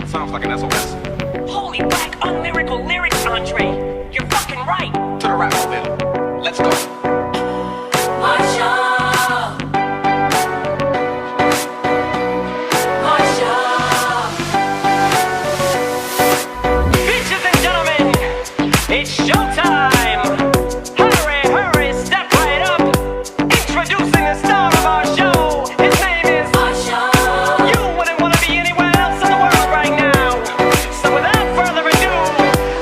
Sounds like an SOS. Holy whack, unlyrical lyrics, Andre. You're fucking right. To the rap mobile. Let's go. Marsha. Bitches and gentlemen, it's showtime. Hurry, hurry, step right up. Introducing the star of our show. His name is Marsha. You wouldn't want to be anywhere else in the world right now. So without further ado,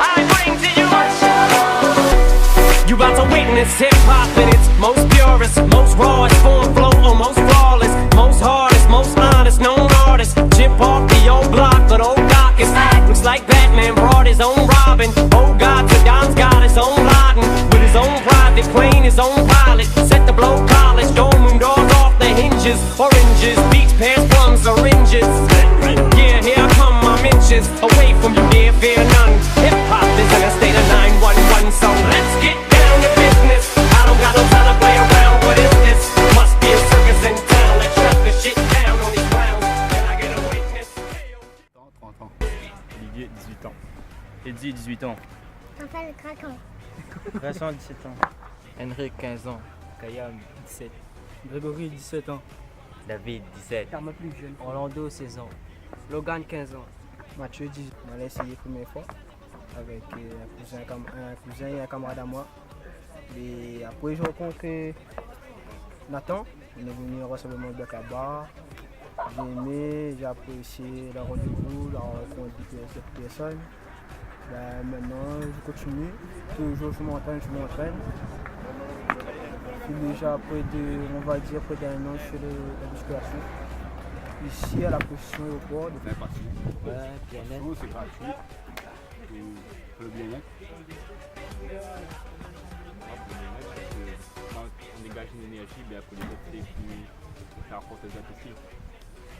I bring to you Marsha. You about to witness hip-hop in its most purest, most rawest form, flow, almost flawless, most hardest, most honest, known artist. Chip off the old block, but old Doc is hot. Looks like Batman brought his own Robin. Oh God, Saddam's got his own Laden. With his own private plane, his own pilot. Set to blow college, dome moon doors off the hinges. Oranges, beach pants, plums, oranges. Yeah, here I come, I'm inches away from you, dear, fear none. Hip-hop is in a state of 911, so let's get down to business. I don't got no time to play around, what is this? Must be a circus in town. Let's shut the shit down on these grounds. Can I get a witness? 30 ans. Olivier, 18 ans. Eddie, 18 ans. Raphaël, craquant. Vincent, 17 ans. Henrik, 15 ans. Kayam, 17. Grégory, 17 ans. David, 17. Carme plus jeune. Orlando, 16 ans. Logan, 15 ans. Mathieu, 10 ans. On a essayé la première fois avec un cousin et un camarade à moi. Et après, je rencontre Nathan. On est venu au rassemblement de Bodybar. J'ai aimé, j'ai apprécié la rendez-vous, la rencontre de cette personne. Ben, maintenant, je continue. Toujours, je m'entraîne. Je suis déjà on va dire, près d'un an sur la musculation. Ici, à la position au port. C'est parti. Ouais, bien-être. Tout, c'est gratuit. Et pour le bien-être. Quand on dégage une énergie, bien pour les autres, et puis ça rapporte les autres aussi.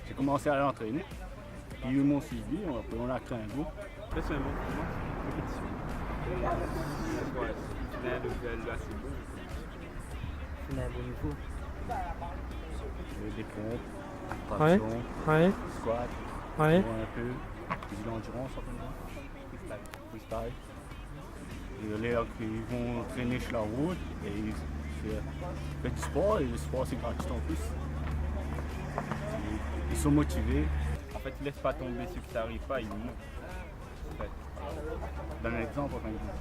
J'ai commencé à aller entraîner. Puis ils m'ont suivi, après on a créé un groupe. Ça c'est un bon pour moi, compétition. Ouais, c'est un level assez bon. On a un bon niveau. Des pompes, traction, squat, un peu, de l'endurance certainement, freestyle. Les gars qui vont traîner sur la route et ils font du sport et le sport c'est gratuit en plus. Ils sont motivés. En fait, ils ne laissent pas tomber ceux qui n'arrivent pas, ils montent. En fait. Donne un exemple par exemple.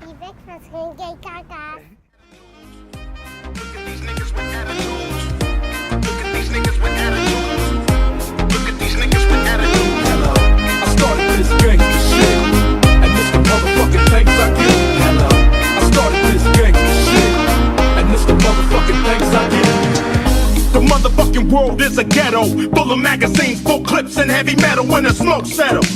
Il veut que ça serait une gay caca. Look at these niggas with attitudes. Look at these niggas with attitudes. Look at these niggas with attitudes. Hello. I started this gangsta shit. And this the motherfucking thanks I get. Hello. I started this gangsta shit. And this the motherfucking thanks I get. The motherfucking world is a ghetto, full of magazines, full clips, and heavy metal when the smoke settles.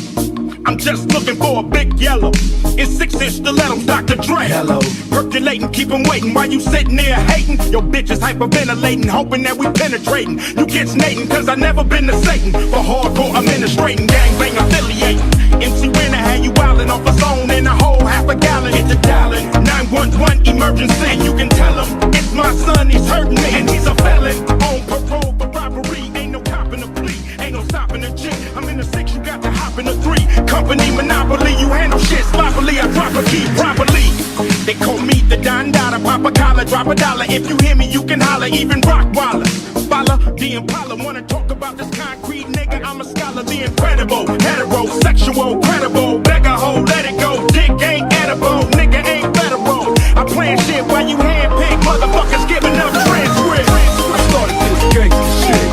I'm just looking for a big yellow. It's 6-inch stilettos, Dr. Dre. Hello. Percolating, keep 'em waiting while you sitting there hating. Your bitch is hyperventilating, hoping that we penetrating. You get snating, cause I never been to Satan. For hardcore administrating, gangbang affiliating. MC Winner had you wildin' off a zone in a whole half a gallon. Hit the dialing, 911 emergency. And you can tell him, it's my son, he's hurting me. And he's a felon, on parole for robbery. Ain't no copping a plea, ain't no stopping the G. I'm in the 6, you got to hop in the 3. Company monopoly, you handle shit sloppily. I drop a key properly. They call me the Don Dada, pop a collar, drop a dollar. If you hear me, you can holler, even Rockwaller. Follow the Impala, wanna talk about this concrete nigga? I'm a scholar, the incredible, heterosexual, credible. Beggar hoe, let it go. Dick ain't edible, nigga ain't federal. I plan shit while you handpick motherfuckers giving up transcripts. I started this gangsta shit,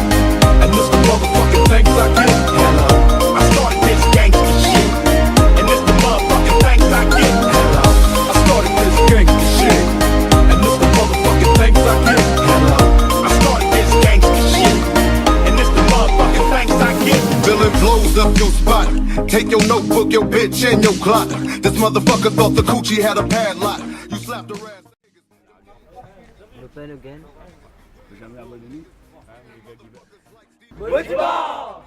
and this the motherfucking thanks I get. Hello. I started this gangsta shit, and this the motherfucking thanks I get. Hello. I started this gangsta shit, and this the motherfucking thanks I get. Hello. I started this gangsta shit, and this the motherfucking thanks I get. Villain blows up your spot. Take your notebook, your bitch, and your clock. This motherfucker thought the coochie had a padlock. You slapped her ass. L'Open again. Jamais abandonné. Bodybar!